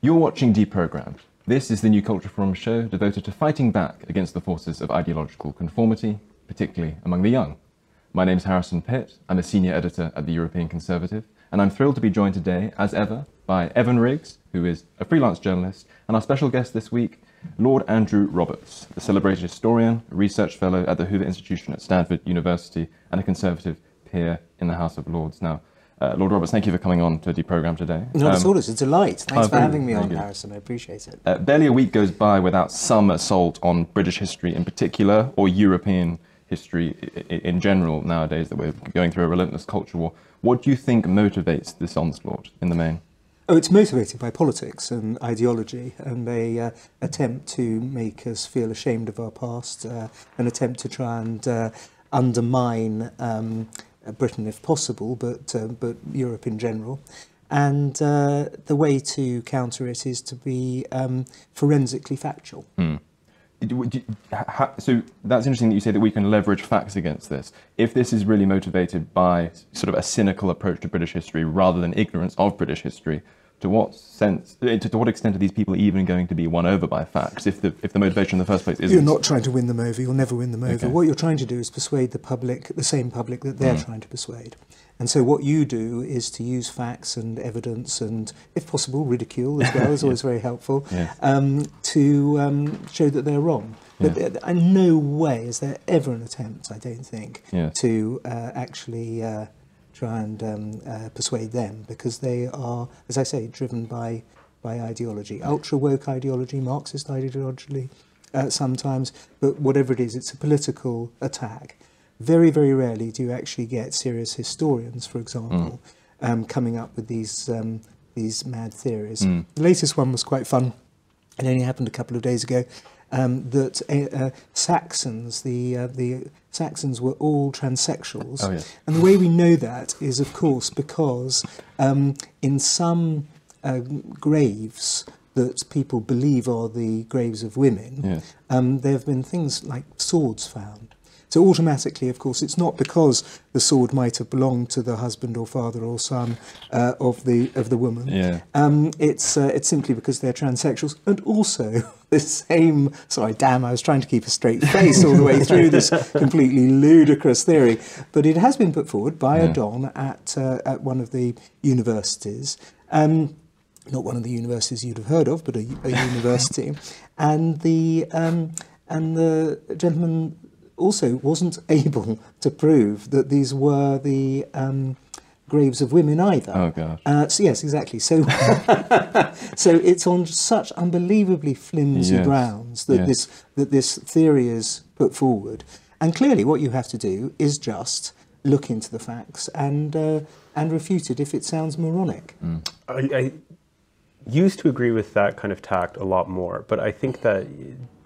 You're watching Deprogrammed. This is the new Culture Forum show devoted to fighting back against the forces of ideological conformity, particularly among the young. My name's Harrison Pitt. I'm a senior editor at the European Conservative, and I'm thrilled to be joined today, as ever, by Evan Riggs, who is a freelance journalist, and our special guest this week, Lord Andrew Roberts, the celebrated historian, a research fellow at the Hoover Institution at Stanford University, and a Conservative peer in the House of Lords. Now, Lord Roberts, thank you for coming on to Deprogrammed today. Not at all, it's a delight. Thanks for having me on, good. Harrison, I appreciate it. Barely a week goes by without some assault on British history in particular, or European history in general nowadays, that we're going through a relentless culture war. What do you think motivates this onslaught in the main? Oh, it's motivated by politics and ideology, and they attempt to make us feel ashamed of our past, an attempt to try and undermine Britain if possible, but Europe in general. And the way to counter it is to be forensically factual. So that's interesting that you say that we can leverage facts against this. If this is really motivated by sort of a cynical approach to British history rather than ignorance of British history, to what extent are these people even going to be won over by facts if the motivation in the first place isn't? You're not trying to win them over. You'll never win them over. Okay. What you're trying to do is persuade the public, the same public that they're trying to persuade. And so what you do is to use facts and evidence and, if possible, ridicule as well is always very helpful, Yes. to show that they're wrong. But in no way is there ever an attempt, I don't think, to actually try and persuade them, because they are, as I say, driven by ideology, ultra-woke ideology, Marxist ideology sometimes, but whatever it is, it's a political attack. Very, very rarely do you actually get serious historians, for example, coming up with these mad theories. The latest one was quite fun. It only happened a couple of days ago. That Saxons, the Saxons were all transsexuals. Oh, yes. And the way we know that is, of course, because in some graves that people believe are the graves of women, there have been things like swords found. So automatically, of course, it's not because the sword might have belonged to the husband or father or son of the woman. It's simply because they're transsexuals, and also the same. Sorry, damn! I was trying to keep a straight face all the way through this completely ludicrous theory, but it has been put forward by a don at one of the universities. Not one of the universities you'd have heard of, but a university, and the gentleman also wasn't able to prove that these were the graves of women either. Oh, gosh. So yes, exactly. So, so it's on such unbelievably flimsy grounds that this theory is put forward. And clearly, what you have to do is just look into the facts and refute it if it sounds moronic. I used to agree with that kind of tact a lot more, but I think that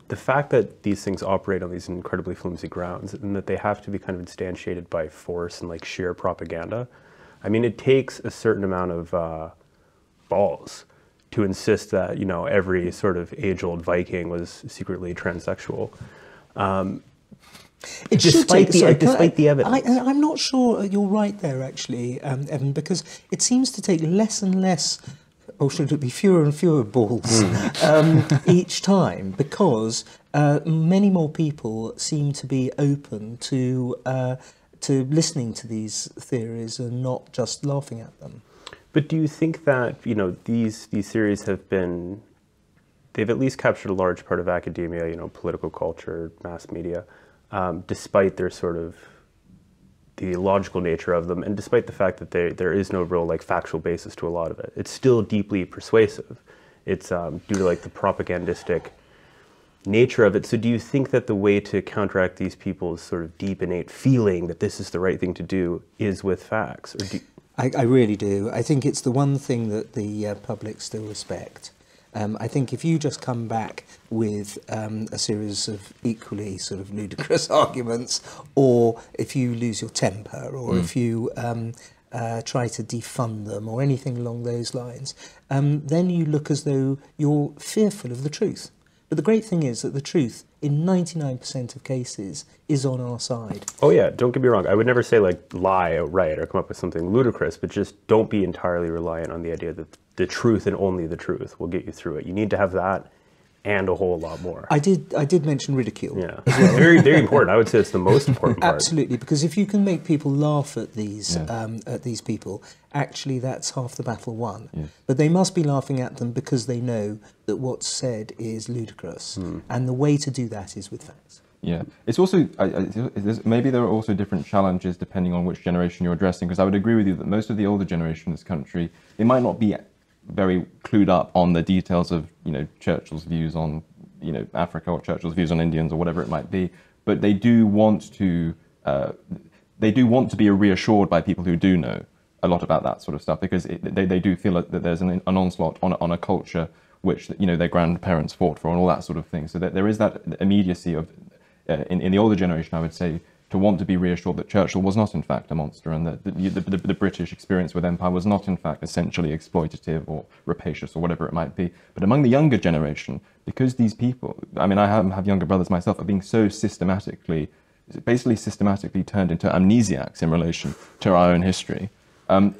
the fact that these things operate on these incredibly flimsy grounds and that they have to be kind of instantiated by force and like sheer propaganda, I mean, it takes a certain amount of balls to insist that, you know, every sort of age-old Viking was secretly transsexual. Despite the evidence. I'm not sure you're right there, actually, Evan, because it seems to take less and less, or should it be fewer and fewer balls each time, because many more people seem to be open to listening to these theories and not just laughing at them. But do you think that, you know, these theories they've at least captured a large part of academia, you know, political culture, mass media, despite their sort of the logical nature of them, and despite the fact that there is no real like factual basis to a lot of it, it's still deeply persuasive. It's due to like the propagandistic nature of it. So do you think that the way to counteract these people's sort of deep innate feeling that this is the right thing to do is with facts? Or I really do. I think it's the one thing that the public still respect. I think if you just come back with a series of equally sort of ludicrous arguments, or if you lose your temper, or if you try to defund them, or anything along those lines, then you look as though you're fearful of the truth. But the great thing is that the truth, in 99% of cases, is on our side. Oh yeah, don't get me wrong. I would never say like lie outright or come up with something ludicrous, but just don't be entirely reliant on the idea that the truth and only the truth will get you through it. You need to have that and a whole lot more. I did mention ridicule. Yeah, very, very important. I would say it's the most important part. Absolutely, because if you can make people laugh at these people, actually that's half the battle won. Yeah. But they must be laughing at them because they know that what's said is ludicrous, and the way to do that is with facts. Yeah, it's also maybe there are also different challenges depending on which generation you're addressing. Because I would agree with you that most of the older generation in this country, they might not be very clued up on the details of Churchill's views on Africa or Churchill's views on Indians or whatever it might be, but they do want to be reassured by people who do know a lot about that sort of stuff, because they do feel that there's an onslaught on a culture which their grandparents fought for and all that sort of thing. So that there is that immediacy of in the older generation, I would say, to want to be reassured that Churchill was not in fact a monster, and that the British experience with empire was not in fact essentially exploitative or rapacious or whatever it might be. But among the younger generation, because these people, I mean, I have younger brothers myself, are being so systematically turned into amnesiacs in relation to our own history. How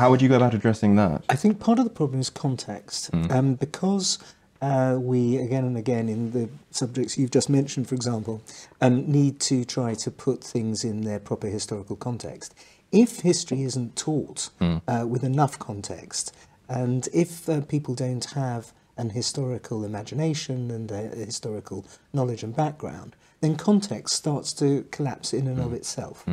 would you go about addressing that? I think part of the problem is context, because we, again and again, in the subjects you've just mentioned, for example, need to try to put things in their proper historical context. If history isn't taught with enough context, and if people don't have an historical imagination and a historical knowledge and background, then context starts to collapse in and of itself.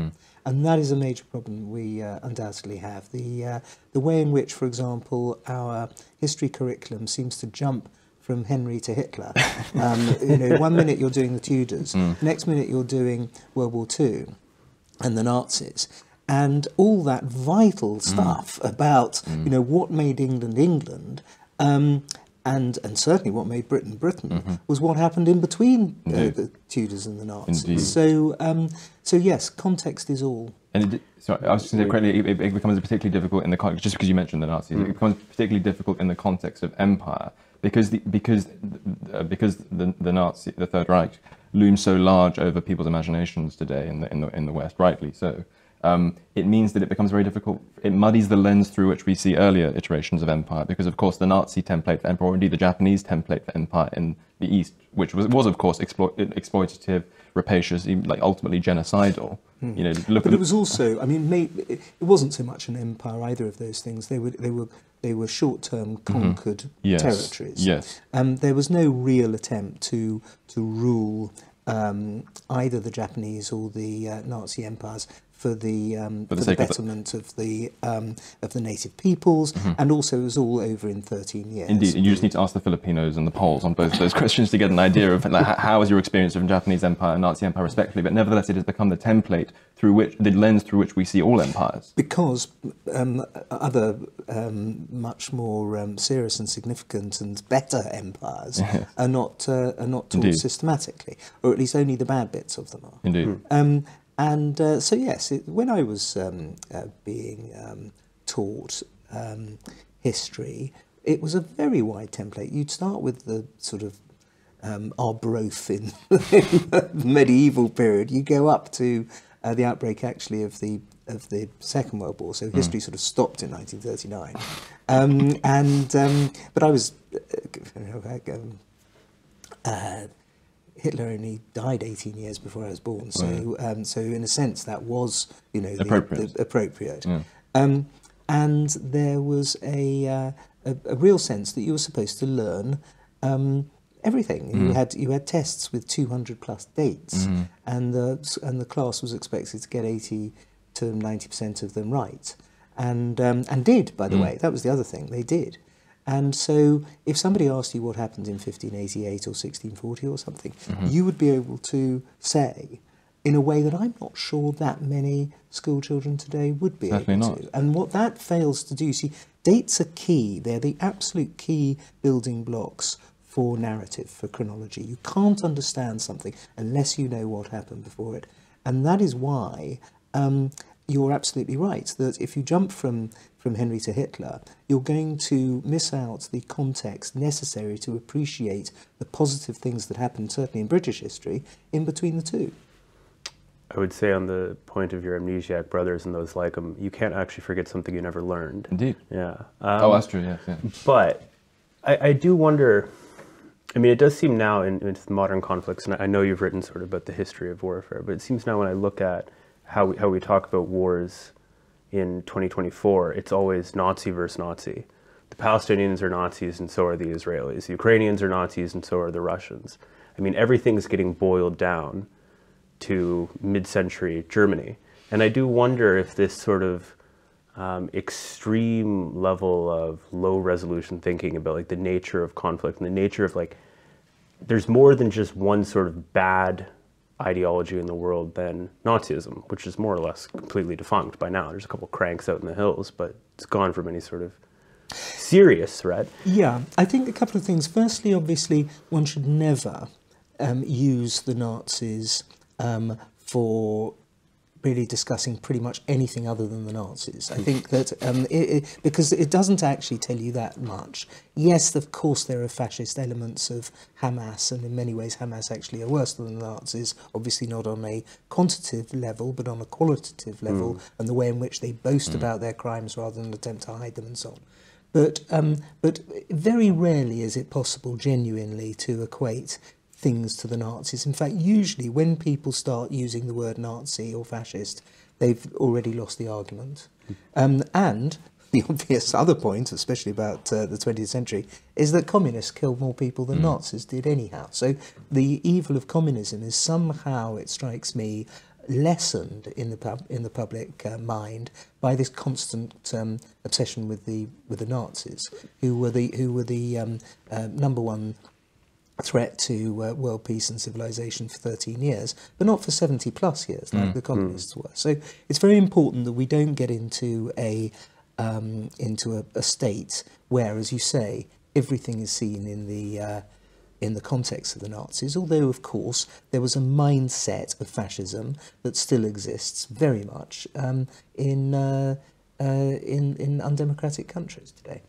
And that is a major problem we undoubtedly have. The way in which, for example, our history curriculum seems to jump from Henry to Hitler. 1 minute you're doing the Tudors, next minute you're doing World War II and the Nazis. And all that vital stuff about, what made England England, and certainly what made Britain Britain, was what happened in between the Tudors and the Nazis. Indeed. So yes, context is all. And sorry, I was just going to say correctly, it becomes particularly difficult in the context, just because you mentioned the Nazis, it becomes particularly difficult in the context of empire, because the Third Reich looms so large over people's imaginations today in the West, rightly so. It means that it becomes very difficult. It muddies the lens through which we see earlier iterations of empire, because of course the Nazi template for empire, or indeed the Japanese template for empire in the East, which was of course exploitative, rapacious, like ultimately genocidal. But it was also, I mean, it wasn't so much an empire, either of those things. They were short-term conquered territories. Yes. There was no real attempt to rule either the Japanese or the Nazi empires for the betterment of the native peoples, and also it was all over in 13 years. Indeed, and you just need to ask the Filipinos and the Poles on both of those questions to get an idea of how is your experience of Japanese empire and Nazi empire respectively. But nevertheless, it has become the template the lens through which we see all empires. Because other much more serious and significant and better empires are not taught systematically, or at least only the bad bits of them are. Indeed. So yes, when I was being taught history, it was a very wide template. You'd start with the sort of Arbroath in the medieval period. You go up to the outbreak actually of the Second World War. So history sort of stopped in 1939. But I was Hitler only died 18 years before I was born, so so in a sense that was appropriate. Yeah. And there was a real sense that you were supposed to learn everything. You had tests with 200 plus dates, and the class was expected to get 80 to 90% of them right, and did, by the way. That was the other thing, they did. And so if somebody asked you what happened in 1588 or 1640 or something, you would be able to say in a way that I'm not sure that many school children today would be able to. And what that fails to do, see, dates are key. They're the absolute key building blocks for narrative, for chronology. You can't understand something unless you know what happened before it. And that is why you're absolutely right that if you jump from Henry to Hitler, you're going to miss out the context necessary to appreciate the positive things that happened, certainly in British history, in between the two. I would say on the point of your amnesiac brothers and those like them, you can't actually forget something you never learned. Indeed. Yeah. Oh, that's true, yes. Yeah. But I do wonder, I mean, it does seem now in modern conflicts, and I know you've written sort of about the history of warfare, but it seems now when I look at how we talk about wars in 2024, it's always Nazi versus Nazi. The Palestinians are Nazis and so are the Israelis. The Ukrainians are Nazis and so are the Russians. I mean, everything's getting boiled down to mid-century Germany. And I do wonder if this sort of extreme level of low-resolution thinking about like the nature of conflict and the nature of like, there's more than just one sort of bad ideology in the world than Nazism, which is more or less completely defunct by now. There's a couple cranks out in the hills, but it's gone from any sort of serious threat. Yeah, I think a couple of things. Firstly, obviously, one should never use the Nazis for really discussing pretty much anything other than the Nazis. I think that because it doesn't actually tell you that much. Yes, of course, there are fascist elements of Hamas, and in many ways Hamas actually are worse than the Nazis, obviously not on a quantitative level, but on a qualitative level, and the way in which they boast about their crimes rather than attempt to hide them and so on. But very rarely is it possible genuinely to equate things to the Nazis. In fact, usually when people start using the word Nazi or fascist, they've already lost the argument. And the obvious other point, especially about the 20th century, is that communists killed more people than Nazis did anyhow. So the evil of communism is somehow, it strikes me, lessened in the public mind by this constant obsession with the Nazis, who were the number one threat to world peace and civilization for 13 years, but not for 70 plus years like the communists were. So it's very important that we don't get into a state where, as you say, everything is seen in the context of the Nazis, although of course there was a mindset of fascism that still exists very much in undemocratic countries today.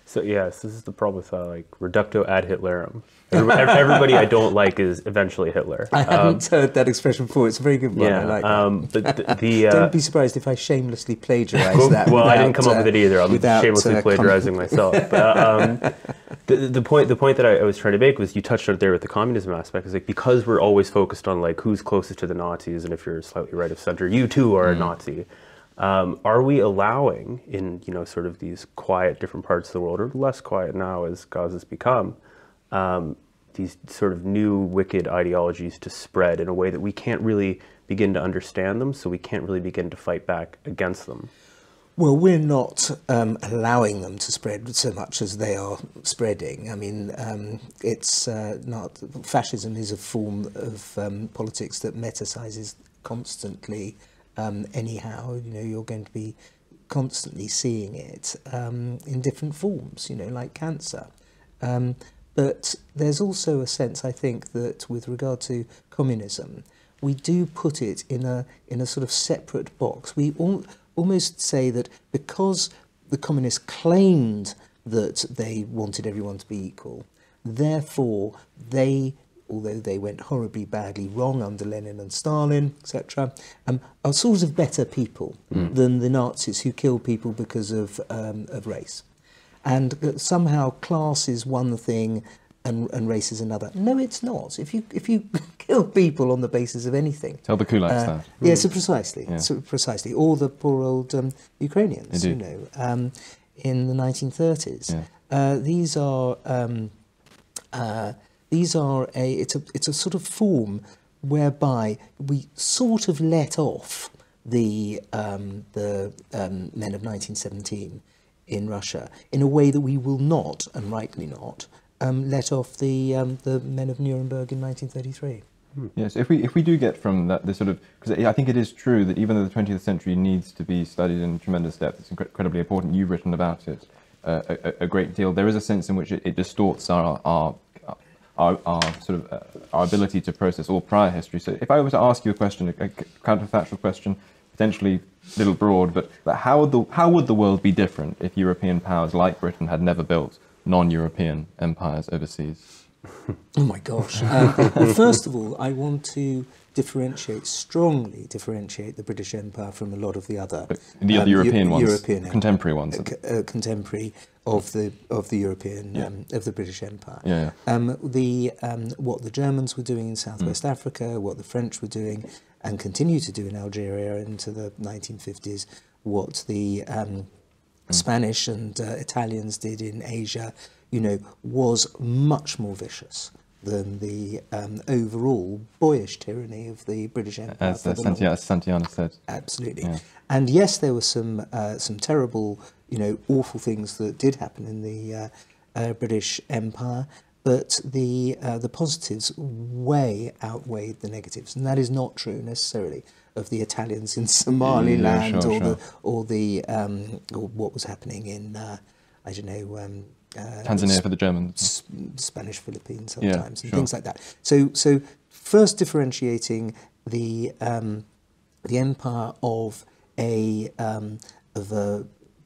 So yes, this is the problem with like reducto ad Hitlerum. Everybody I don't like is eventually Hitler. I hadn't heard that expression before. It's a very good one. Yeah, I like that. But Don't be surprised if I shamelessly plagiarise that. Well, I didn't come up with it either. I'm shamelessly plagiarizing myself. But, the point that I was trying to make was, you touched on it there with the communism aspect, is like, because we're always focused on like who's closest to the Nazis, and if you're slightly right of center, you too are a Nazi. Are we allowing in, sort of these quiet different parts of the world, or less quiet now as Gaza's become, these sort of new wicked ideologies to spread in a way that we can't really begin to understand them, so we can't really begin to fight back against them? Well, we're not allowing them to spread so much as they are spreading. I mean, it's not... Fascism is a form of politics that metasizes constantly. Anyhow, you're going to be constantly seeing it in different forms, like cancer. But there's also a sense, I think, that with regard to communism, we do put it in a sort of separate box. We almost say that because the communists claimed that they wanted everyone to be equal, therefore they, although they went horribly badly wrong under Lenin and Stalin, etc., are sort of better people than the Nazis who killed people because of race. And somehow class is one thing and race is another. No, it's not. If you kill people on the basis of anything... Tell the kulaks that. Yeah, so precisely. Yeah. So precisely. Or the poor old Ukrainians, in the 1930s. Yeah. It's a sort of form whereby we sort of let off the men of 1917 in Russia in a way that we will not, and rightly not, let off the men of Nuremberg in 1933. Yes, if we do get from that, the sort of, because I think it is true that even though the 20th century needs to be studied in tremendous depth, it's incredibly important. You've written about it a great deal. There is a sense in which it distorts our ability to process all prior history. So if I were to ask you a question, a counterfactual question, potentially little broad, but how would the world be different if European powers like Britain had never built non-European empires overseas? Oh my gosh. Well, first of all, I want to strongly differentiate the British Empire from a lot of the other European ones, European contemporary ones, contemporary of the European of the British Empire. Yeah, yeah. What the Germans were doing in Southwest Africa, what the French were doing, and continue to do in Algeria into the 1950s, what the Spanish and Italians did in Asia, was much more vicious than the overall boyish tyranny of the British Empire. As Santiana said. Absolutely. Yeah. And yes, there were some terrible, awful things that did happen in the British Empire, but the positives way outweighed the negatives, and that is not true necessarily of the Italians in Somaliland or what was happening in Tanzania for the Germans, Spanish Philippines sometimes, and things like that. So first differentiating the empire of a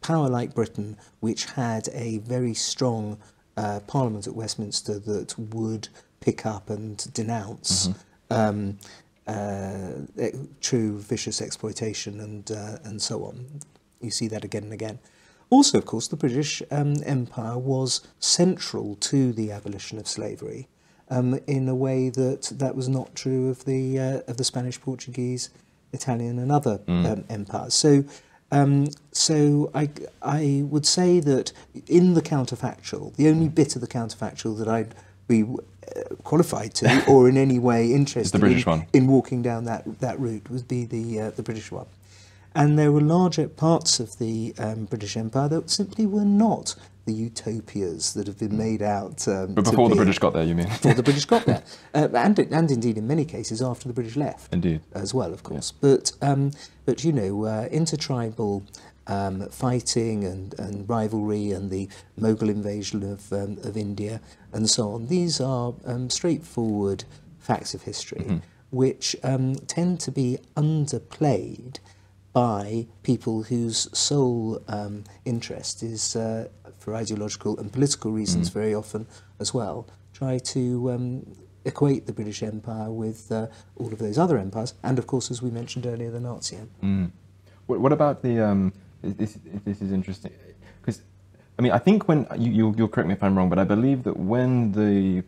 power like Britain, which had a very strong Parliament at Westminster that would pick up and denounce true vicious exploitation and so on. You see that again and again. Also, of course, the British Empire was central to the abolition of slavery in a way that was not true of the Spanish, Portuguese, Italian, and other empires. So I would say that in the counterfactual, the only bit of the counterfactual that I'd be qualified to, or in any way interested in walking down that route, would be the British one. And there were larger parts of the British Empire that simply were not the utopias that have been made out. But before the British got there, you mean? Before the British got there, and indeed in many cases after the British left. Indeed, as well, of course. Yeah. But intertribal fighting and rivalry and the Mughal invasion of India and so on. These are straightforward facts of history, which tend to be underplayed by people whose sole interest is, for ideological and political reasons very often as well, try to equate the British Empire with all of those other empires, and of course, as we mentioned earlier, the Nazi Empire. What about the, this is interesting, because, I think when, you'll correct me if I'm wrong, but I believe that when the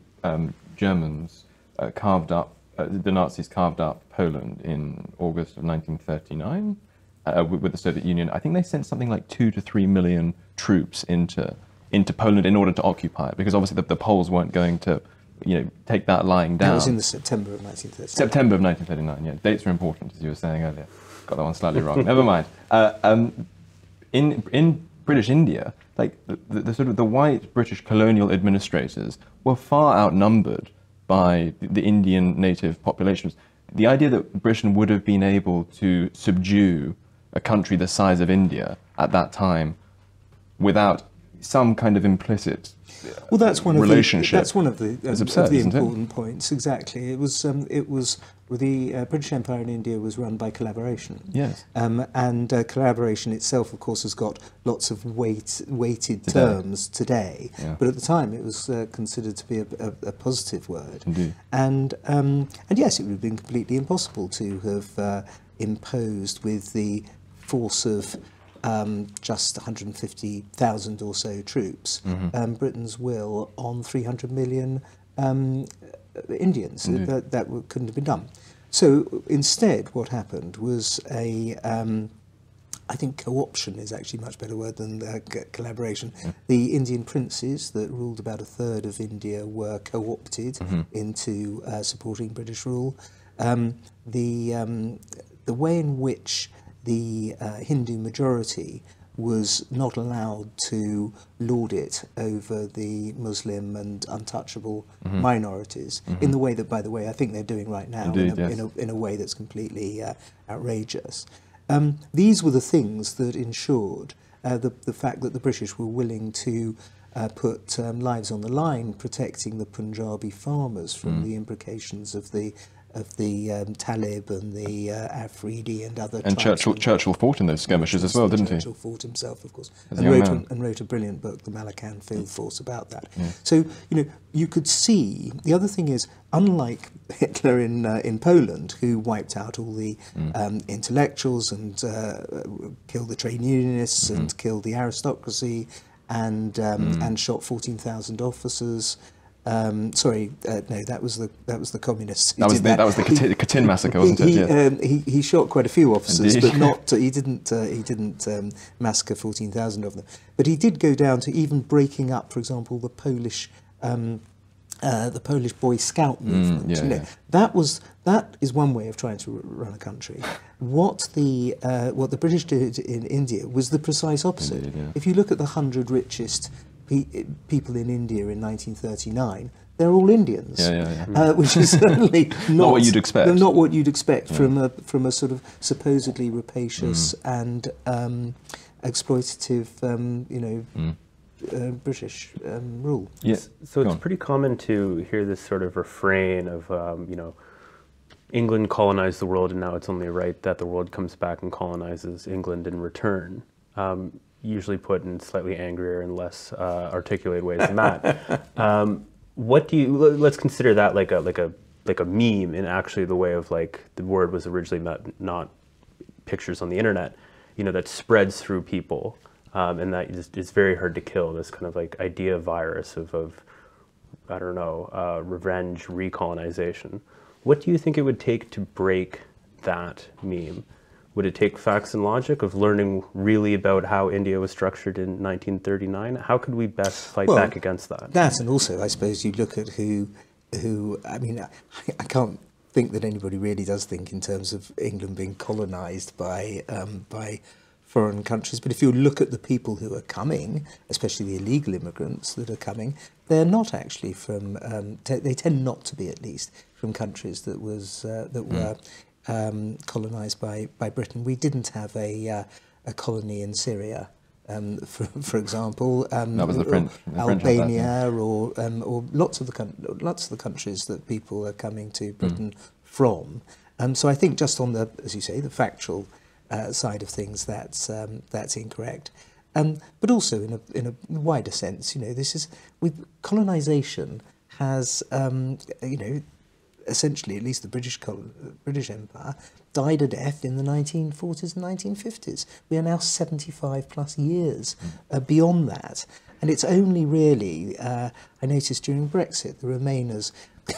Germans carved up, the Nazis carved up Poland in August of 1939, with the Soviet Union, I think they sent something like 2 to 3 million troops into Poland in order to occupy it, because obviously the Poles weren't going to, take that lying down. That was in the September of 1939. September of 1939. Yeah, dates are important, as you were saying earlier. Got that one slightly wrong. Never mind. In British India, like the sort of the white British colonial administrators were far outnumbered by the Indian native populations. The idea that Britain would have been able to subdue a country the size of India at that time without some kind of implicit relationship. That's one of the important points. Exactly. It was the British Empire in India was run by collaboration. Yes. And collaboration itself, of course, has got lots of weighted terms today. Yeah. But at the time, it was considered to be a positive word. Indeed. And yes, it would have been completely impossible to have imposed with the force of just 150,000 or so troops, Britain's will on 300 million Indians. That couldn't have been done. So instead, what happened was I think cooption is actually a much better word than collaboration. Yeah. The Indian princes that ruled about a third of India were co-opted into supporting British rule. The way in which the Hindu majority was not allowed to lord it over the Muslim and untouchable minorities in the way that, by the way, I think they're doing right now. Indeed, in a way that's completely outrageous. These were the things that ensured the fact that the British were willing to put lives on the line protecting the Punjabi farmers from the implications of the Talib and the Afridi and other. And Churchill fought in those skirmishes as well, didn't he? Churchill fought himself, of course, As and wrote a brilliant book, The Malacan Field Force, about that. Yeah. So you could see. The other thing is, unlike Hitler in Poland, who wiped out all the intellectuals and killed the trade unionists and killed the aristocracy and shot 14,000 officers. No, that was the communists. That was the Katyn massacre, wasn't it? He shot quite a few officers, Indeed. but he didn't massacre 14,000 of them. But he did go down to even breaking up, for example, the Polish Boy Scout movement. That is one way of trying to run a country. What the British did in India was the precise opposite. Indeed, yeah. If you look at the 100 richest people in India in 1939, they're all Indians, which is certainly not what you'd expect. Not what you'd expect from a sort of supposedly rapacious and exploitative, British rule. Yes. So it's pretty common to hear this sort of refrain of, England colonized the world, and now it's only right that the world comes back and colonizes England in return. Usually put in slightly angrier and less articulated ways than that. Let's consider that like a meme in actually the way of like the word was originally not pictures on the internet, that spreads through people. And that is very hard to kill, this kind of like idea virus of I don't know, revenge, recolonization. What do you think it would take to break that meme? Would it take facts and logic of learning really about how India was structured in 1939? How could we best fight back against that? That, and also, I suppose, you look at who I mean, I can't think that anybody really does think in terms of England being colonised by foreign countries. But if you look at the people who are coming, especially the illegal immigrants that are coming, they're not actually from. They tend not to be, at least, from countries that were colonised by Britain. We didn't have a colony in Syria, for example. That was the French. Albania, or lots of the countries that people are coming to Britain from. So I think just on the, as you say, the factual side of things, that's incorrect. But also in a wider sense, this is with colonisation has essentially, at least the British Empire, died a death in the 1940s and 1950s. We are now 75 plus years beyond that. And it's only really, I noticed during Brexit, the Remainers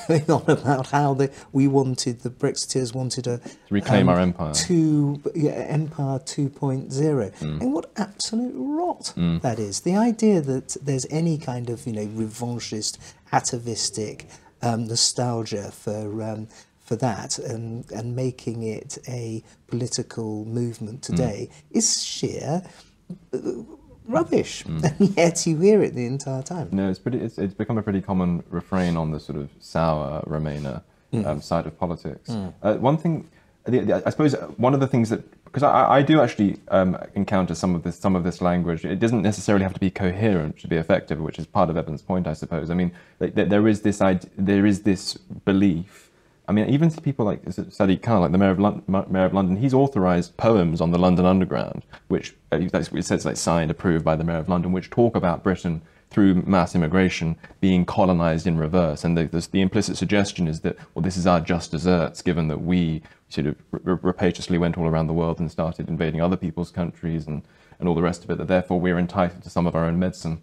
going on about how the Brexiteers wanted to reclaim our empire. Empire 2.0. And what absolute rot that is. The idea that there's any kind of, revanchist, atavistic nostalgia for that and making it a political movement today is sheer rubbish, and yet you hear it the entire time. No, it's become a pretty common refrain on the sort of sour Remainer side of politics. One thing, I suppose, one of the things that, because I do actually encounter some of this language. It doesn't necessarily have to be coherent to be effective, which is part of Evan's point, I suppose. I mean, there is this belief. I mean, even to people like Sadiq Khan, like the Mayor of London, he's authorised poems on the London Underground, which it says like signed, approved by the Mayor of London, which talk about Britain through mass immigration being colonised in reverse. And the implicit suggestion is that, well, this is our just desserts, given that we sort of rapaciously went all around the world and started invading other people's countries and all the rest of it, that therefore we're entitled to some of our own medicine.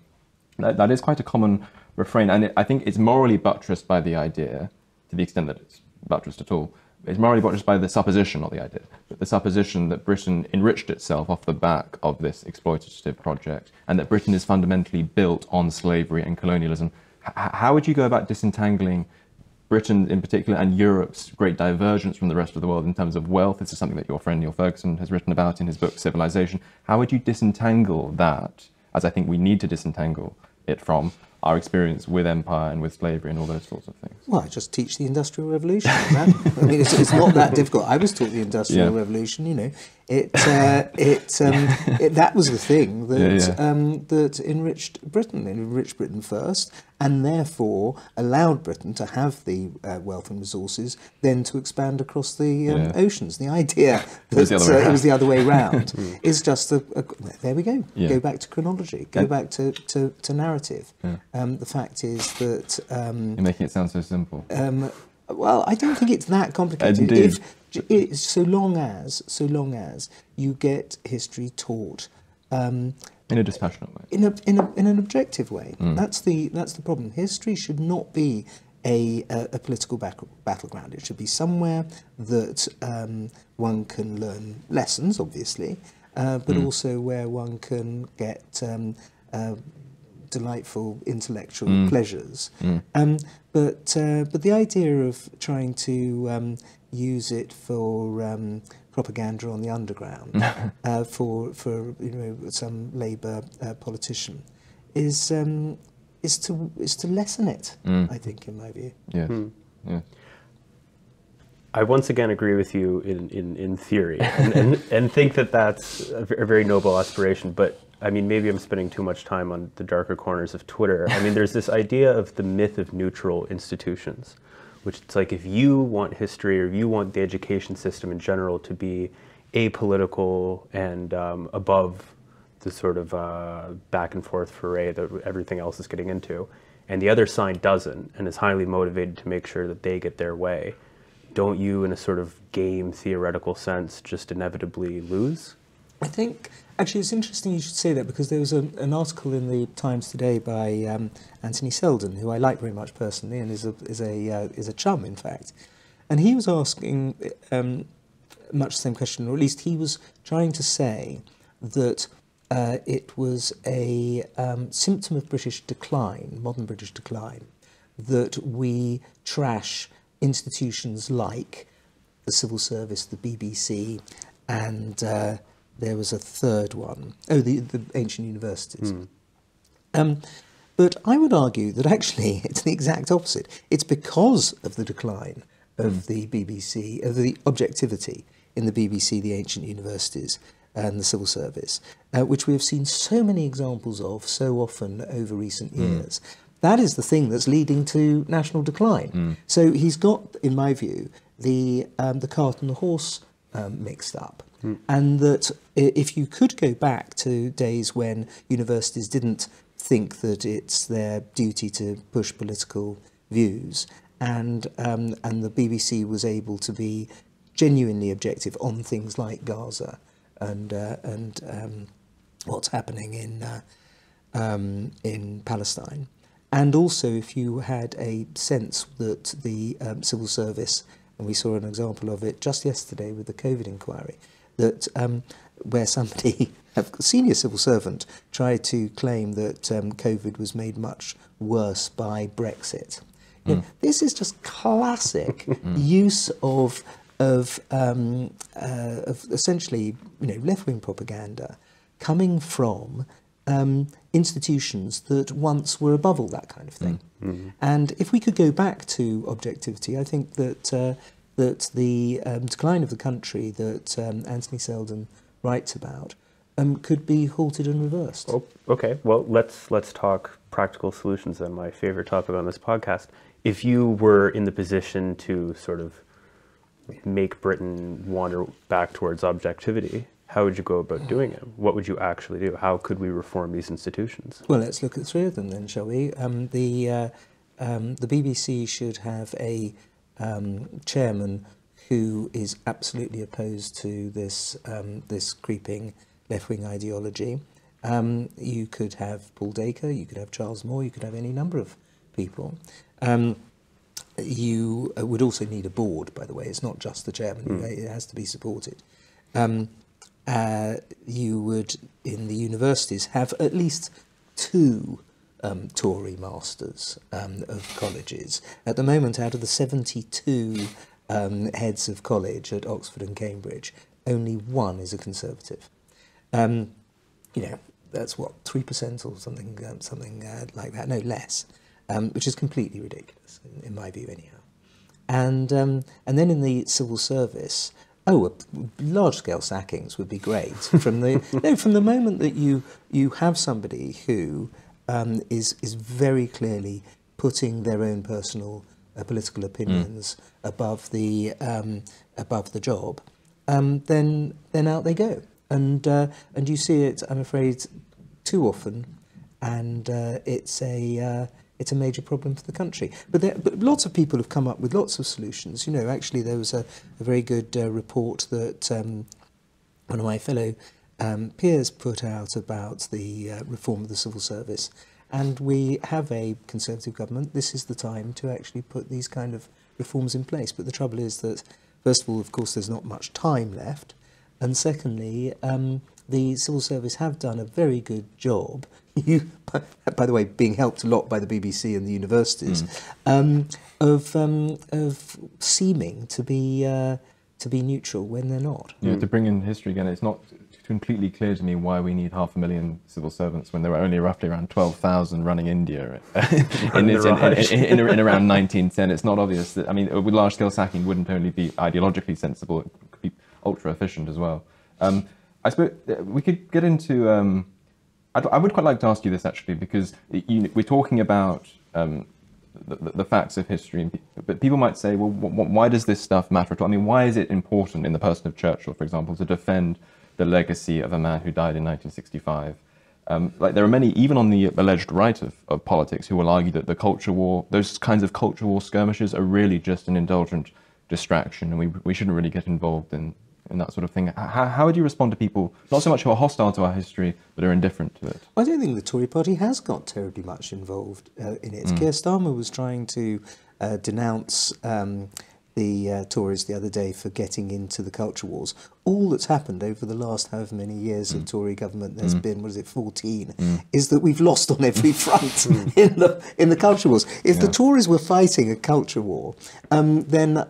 That is quite a common refrain, and I think it's morally buttressed by the idea, to the extent that it's buttressed at all. It's morally buttressed by the supposition, not the idea, but the supposition that Britain enriched itself off the back of this exploitative project, and that Britain is fundamentally built on slavery and colonialism. How would you go about disentangling Britain in particular and Europe's great divergence from the rest of the world in terms of wealth? This is something that your friend Neil Ferguson has written about in his book Civilization. How would you disentangle that, as I think we need to disentangle it from our experience with empire and with slavery and all those sorts of things? Well, I just teach the Industrial Revolution, man. I mean, it's not that difficult. I was taught the Industrial Revolution, That was the thing that that enriched Britain first, and therefore allowed Britain to have the wealth and resources, then to expand across the oceans. The idea that it was the other way round is just there we go. Yeah. Go back to chronology. Go back to narrative. Yeah. The fact is that you're making it sound so simple. Well, I don't think it's that complicated. So long as you get history taught in a dispassionate way, in an objective way. That's the problem. History should not be a political battleground. It should be somewhere that one can learn lessons, obviously, but also where one can get delightful intellectual pleasures. But the idea of trying to use it for propaganda on the underground for some Labour politician is to lessen it. I think, in my view. Yes. Yeah. I once again agree with you in theory, and think that that's a very noble aspiration. But I mean, maybe I'm spending too much time on the darker corners of Twitter. I mean, there's this idea of the myth of neutral institutions, which it's like if you want history or you want the education system in general to be apolitical and above the sort of back and forth foray that everything else is getting into, and the other side doesn't and is highly motivated to make sure that they get their way, don't you, in a sort of game theoretical sense, just inevitably lose? I think, actually, it's interesting you should say that, because there was an article in the Times today by Anthony Seldon, who I like very much personally, and is a chum, in fact. And he was asking much the same question, or at least he was trying to say that it was a symptom of British decline, modern British decline, that we trash institutions like the civil service, the BBC, and there was a third one. Oh, the ancient universities. But I would argue that actually it's the exact opposite. It's because of the decline of the BBC, of the objectivity in the BBC, the ancient universities, and the civil service, which we have seen so many examples of so often over recent years. That is the thing that's leading to national decline. So he's got, in my view, the cart and the horse mixed up. And that if you could go back to days when universities didn't think that it's their duty to push political views, and the BBC was able to be genuinely objective on things like Gaza and what's happening in Palestine, and also if you had a sense that the civil service, and we saw an example of it just yesterday with the COVID inquiry, that where somebody, a senior civil servant, tried to claim that COVID was made much worse by Brexit. You know, this is just classic use of essentially, left-wing propaganda coming from institutions that once were above all that kind of thing. And if we could go back to objectivity, I think that that the decline of the country that Anthony Seldon writes about could be halted and reversed. Oh, okay, well, let's talk practical solutions then, my favorite topic on this podcast. If you were in the position to sort of make Britain wander back towards objectivity, how would you go about doing it? What would you actually do? How could we reform these institutions? Well, let's look at three of them then, shall we? The BBC should have a chairman who is absolutely opposed to this this creeping left-wing ideology. You could have Paul Dacre, you could have Charles Moore, you could have any number of people. You would also need a board, by the way. It's not just the chairman. It has to be supported. You would, in the universities, have at least two Tory masters of colleges. At the moment, out of the 72 heads of college at Oxford and Cambridge, only one is a Conservative. That's what, 3% or something like that, no less, which is completely ridiculous in my view, anyhow. And then in the civil service, Oh, large-scale sackings would be great. From the moment that you have somebody who is very clearly putting their own personal political opinions above the job, then out they go, and you see it, I'm afraid, too often, and it's a major problem for the country. But lots of people have come up with lots of solutions. You know, actually there was a very good report that one of my fellow peers put out about the reform of the civil service. And we have a Conservative government. This is the time to actually put these kind of reforms in place. But the trouble is that, first of all, of course, there's not much time left. And secondly, the civil service have done a very good job, by the way, being helped a lot by the BBC and the universities, of seeming to be neutral when they're not. Yeah, to bring in history again, it's not completely clear to me why we need 500,000 civil servants when there were only roughly around 12,000 running India in around 1910. It's not obvious that, I mean, with large-scale sacking wouldn't only be ideologically sensible, it could be ultra-efficient as well. I suppose we could get into... I would quite like to ask you this, actually, because we're talking about the facts of history, but people might say, well, why does this stuff matter at all? I mean, why is it important in the person of Churchill, for example, to defend the legacy of a man who died in 1965? Like, there are many, even on the alleged right of politics, who will argue that the culture war, those kinds of culture war skirmishes are really just an indulgent distraction, and we shouldn't really get involved in that sort of thing. How would you respond to people, not so much who are hostile to our history, but are indifferent to it? I don't think the Tory party has got terribly much involved in it. Keir Starmer was trying to denounce the Tories the other day for getting into the culture wars. All that's happened over the last however many years of Tory government, there's been, what is it, 14, is that we've lost on every front in the culture wars. If the Tories were fighting a culture war, then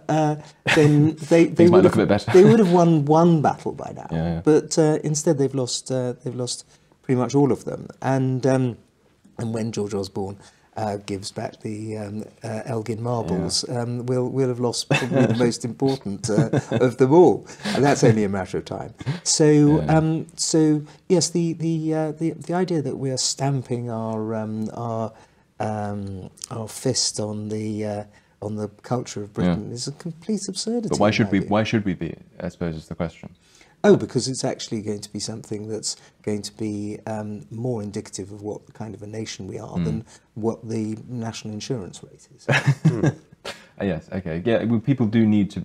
they would look a bit better. They would have won one battle by now. Yeah. But instead they've lost pretty much all of them. And when George Osborne gives back the Elgin marbles, we'll have lost probably the most important of them all, and that's only a matter of time. So, so yes, the idea that we are stamping our fist on the culture of Britain is a complete absurdity. But why should we? Why should we be? I suppose is the question. Oh, because it's actually going to be something that's going to be more indicative of what kind of a nation we are than what the national insurance rate is. Yes. Okay. Yeah. Well, people do need to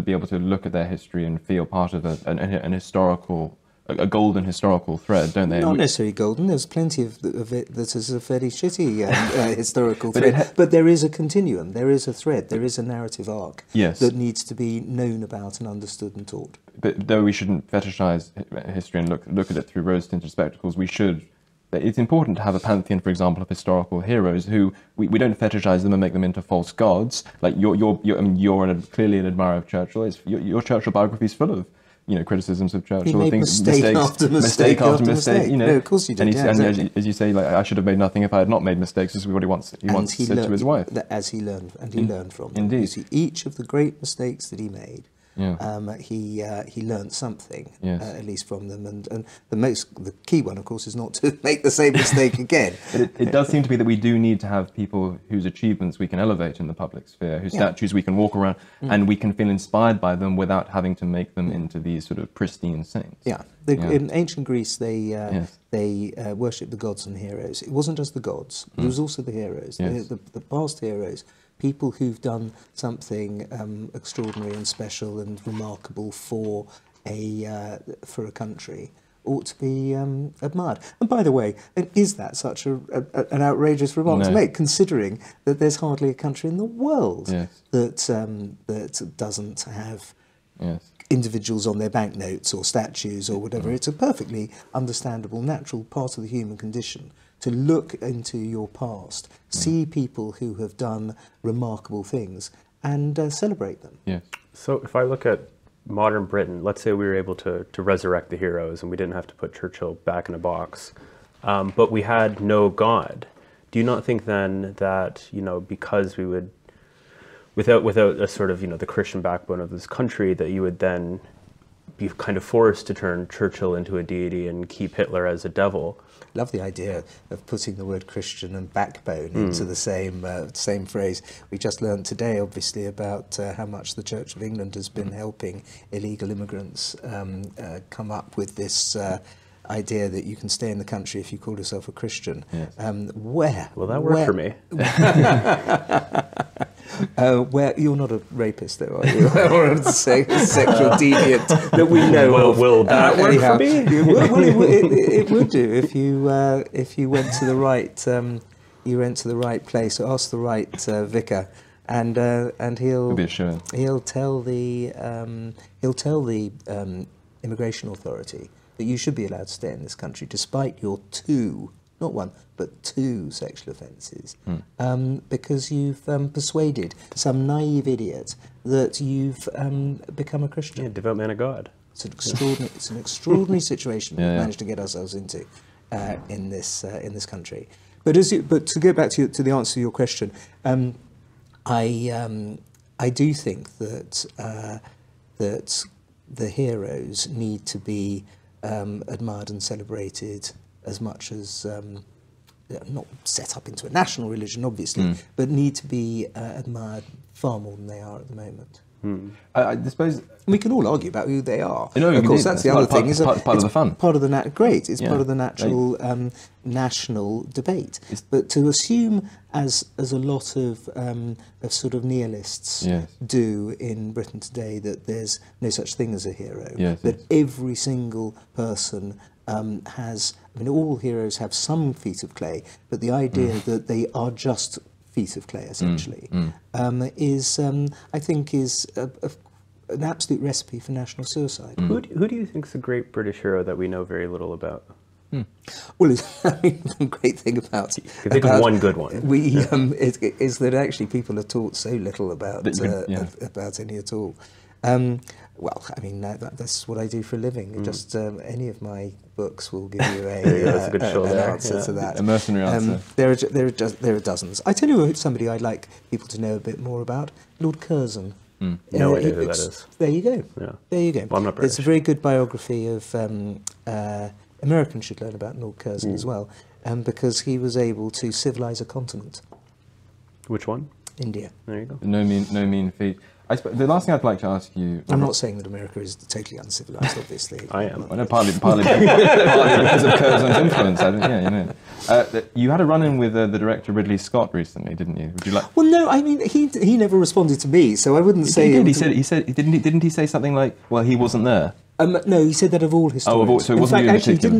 be able to look at their history and feel part of an historical, a golden historical thread, don't they? Not necessarily golden. There's plenty of it that is a fairly shitty historical thread. But there is a continuum. There is a thread. There is a narrative arc that needs to be known about and understood and taught. But though we shouldn't fetishize history and look at it through rose-tinted spectacles, we should. It's important to have a pantheon, for example, of historical heroes who we don't fetishize them and make them into false gods. Like you're clearly an admirer of Churchill. Your Churchill biography is full of criticisms of Churchill. He made mistake after mistake. No, of course he did. And as you say, like, I should have made nothing if I had not made mistakes. This is what he once said to his wife. As he learned, and he learned from them. Indeed. You see, each of the great mistakes that he made, he learned something, at least from them. And the key one, of course, is not to make the same mistake again. But it does seem to be that we do need to have people whose achievements we can elevate in the public sphere, whose statues we can walk around, and we can feel inspired by them without having to make them into these sort of pristine saints. In ancient Greece, they worshipped the gods and heroes. It wasn't just the gods; it was also the heroes, the past heroes. People who've done something extraordinary and special and remarkable for a country ought to be admired. And by the way, is that such an outrageous remark to make, considering that there's hardly a country in the world that doesn't have individuals on their banknotes or statues or whatever? It's a perfectly understandable, natural part of the human condition to look into your past, see people who have done remarkable things, and celebrate them. Yes. So if I look at modern Britain, let's say we were able to resurrect the heroes and we didn't have to put Churchill back in a box, but we had no God. Do you not think then that, because we would without a sort of, the Christian backbone of this country, that you would then be kind of forced to turn Churchill into a deity and keep Hitler as a devil. Love the idea of putting the word Christian and backbone into the same phrase. We just learned today, obviously, about how much the Church of England has been helping illegal immigrants come up with this idea that you can stay in the country if you call yourself a Christian. Yes. Well, that worked for me. Where you're not a rapist, though, are you? Or a sexual deviant that we know of. Will that work for me? It would do if you went to the right place, or ask the right vicar, and he'll tell the immigration authority that you should be allowed to stay in this country despite your not one, but two sexual offences, because you've persuaded some naive idiot that you've become a Christian. Yeah, devout man of God. It's an extraordinary situation we've managed to get ourselves into in this country. But to go back to the answer to your question, I do think that the heroes need to be admired and celebrated as much as, not set up into a national religion, obviously, but need to be admired far more than they are at the moment. I suppose we can all argue about who they are. Of course, that's the other thing. It's part of the fun. Part of the part of the natural national debate. But to assume, as a lot of sort of nihilists do in Britain today, that there's no such thing as a hero, that every single person has. I mean, all heroes have some feet of clay, but the idea that they are just feet of clay, essentially, is, I think, is an absolute recipe for national suicide. Who do you think is a great British hero that we know very little about? Well, I mean, the great thing about think of one good one. Is that actually people are taught so little about any at all. Well, I mean, that's what I do for a living. Just any of my books will give you an answer to that. A mercenary answer. There are dozens. I tell you somebody I'd like people to know a bit more about, Lord Curzon. No idea who that is. There you go. Yeah. There you go. Well, I'm not British. It's a very good biography of Americans should learn about Lord Curzon as well, because he was able to civilise a continent. Which one? India. There you go. No mean feat. The last thing I'd like to ask you... I'm not saying that America is totally uncivilised, obviously. I am. Well, no, partly because of Curzon's influence. You had a run-in with the director Ridley Scott recently, didn't you? Would you like? Well, no. I mean, he never responded to me, so I wouldn't say. He did. He said. Didn't he say something like, "Well, he wasn't there"? No, he said that of all historians. So it wasn't in fact, actually, particular.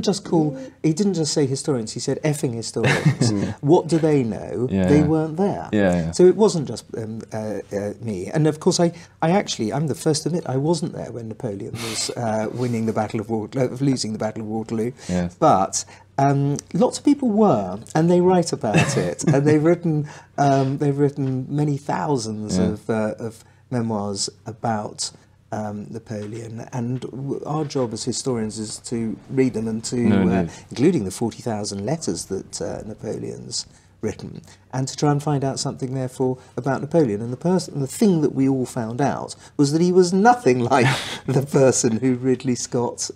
he didn't just say historians. He said effing historians. What do they know? They weren't there. Yeah. So it wasn't just me. And of course, I'm the first to admit I wasn't there when Napoleon was losing the Battle of Waterloo. Yes. But lots of people were, and they write about it, and they've written many thousands of memoirs about Napoleon, and our job as historians is to read them and to, including the 40,000 letters that Napoleon's written, and to try and find out something, therefore, about Napoleon. And the thing that we all found out was that he was nothing like the person who Ridley Scott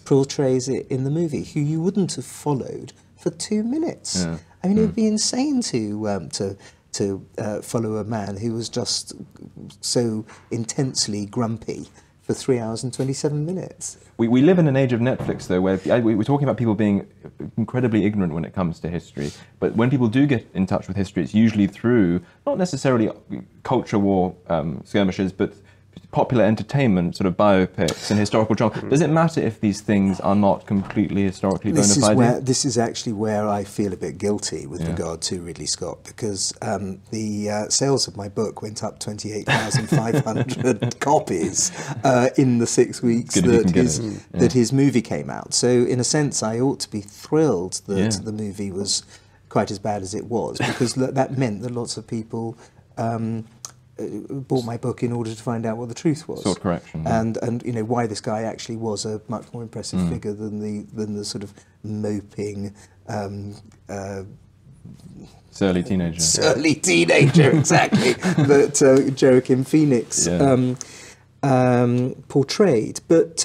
portrays it in the movie, who you wouldn't have followed for 2 minutes. Yeah. I mean, it would be insane to follow a man who was just so intensely grumpy for 3 hours and 27 minutes. We live in an age of Netflix, though, where we're talking about people being incredibly ignorant when it comes to history. But when people do get in touch with history, it's usually through, not necessarily culture war skirmishes, but popular entertainment, sort of biopics and historical drama. Does it matter if these things are not completely historically bona fide? This is actually where I feel a bit guilty with regard to Ridley Scott, because the sales of my book went up 28,500 copies in the 6 weeks that his movie came out. So in a sense, I ought to be thrilled that the movie was quite as bad as it was, because that meant that lots of people bought my book in order to find out what the truth was. Sort of correction. And why this guy actually was a much more impressive figure than the sort of moping Surly teenager. Surly teenager, exactly. That Joaquin Phoenix portrayed. But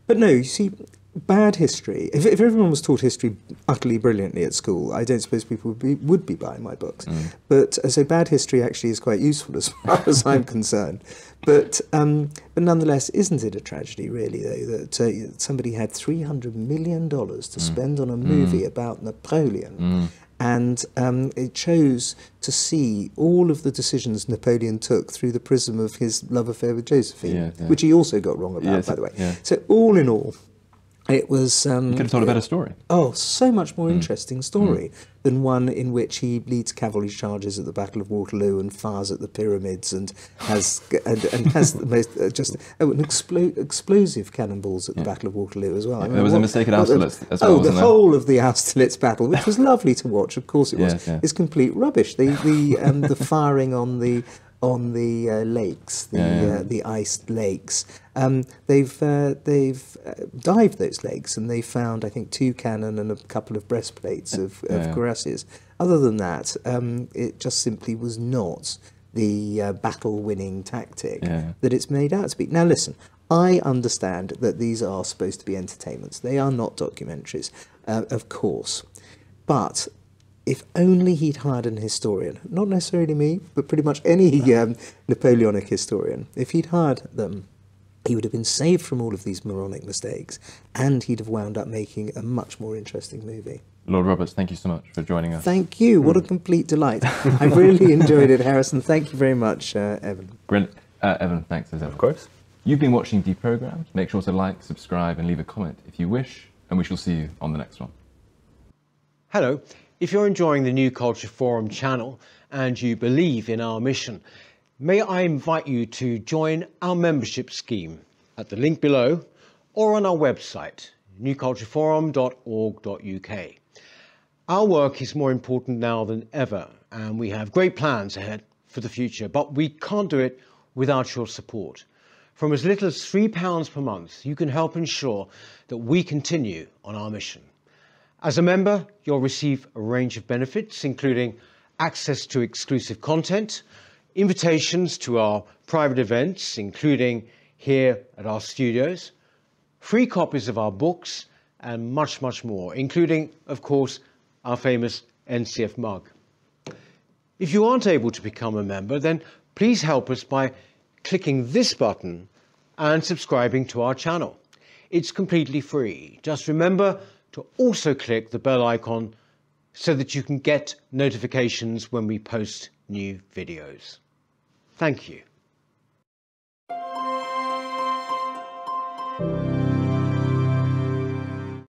no, you see, bad history. If everyone was taught history utterly brilliantly at school, I don't suppose people would be buying my books. But so bad history actually is quite useful as far as I'm concerned. But nonetheless, isn't it a tragedy, really, though, that somebody had $300 million to spend on a movie about Napoleon, and it chose to see all of the decisions Napoleon took through the prism of his love affair with Josephine, which he also got wrong about, by the way. Yeah. So all in all, it was... you could have told a better story. Oh, so much more interesting story than one in which he leads cavalry charges at the Battle of Waterloo and fires at the pyramids and has the most explosive cannonballs at the Battle of Waterloo as well. I mean, there was a mistake at Austerlitz as well, wasn't there? Whole of the Austerlitz battle, which was lovely to watch. Of course, it was. It's complete rubbish. The firing on the lakes, the iced lakes. They've dived those lakes and they found, I think, 2 cannon and a couple of breastplates of cuirasses. Other than that, it just simply was not the battle-winning tactic that it's made out to be. Now, listen, I understand that these are supposed to be entertainments. They are not documentaries, of course, but if only he'd hired an historian, not necessarily me, but pretty much any Napoleonic historian, if he'd hired them, he would have been saved from all of these moronic mistakes, and he'd have wound up making a much more interesting movie. Lord Roberts, thank you so much for joining us. Thank you. What a complete delight. I really enjoyed it, Harrison. Thank you very much, Evan. Evan, thanks as ever. Of course. You've been watching Deprogrammed. Make sure to like, subscribe, and leave a comment if you wish, and we shall see you on the next one. Hello. If you're enjoying the New Culture Forum channel and you believe in our mission, may I invite you to join our membership scheme at the link below or on our website, newcultureforum.org.uk. Our work is more important now than ever, and we have great plans ahead for the future, but we can't do it without your support. From as little as £3 per month, you can help ensure that we continue on our mission. As a member, you'll receive a range of benefits, including access to exclusive content, invitations to our private events, including here at our studios, free copies of our books, and much, much more, including, of course, our famous NCF mug. If you aren't able to become a member, then please help us by clicking this button and subscribing to our channel. It's completely free. Just remember to also click the bell icon so that you can get notifications when we post new videos. Thank you.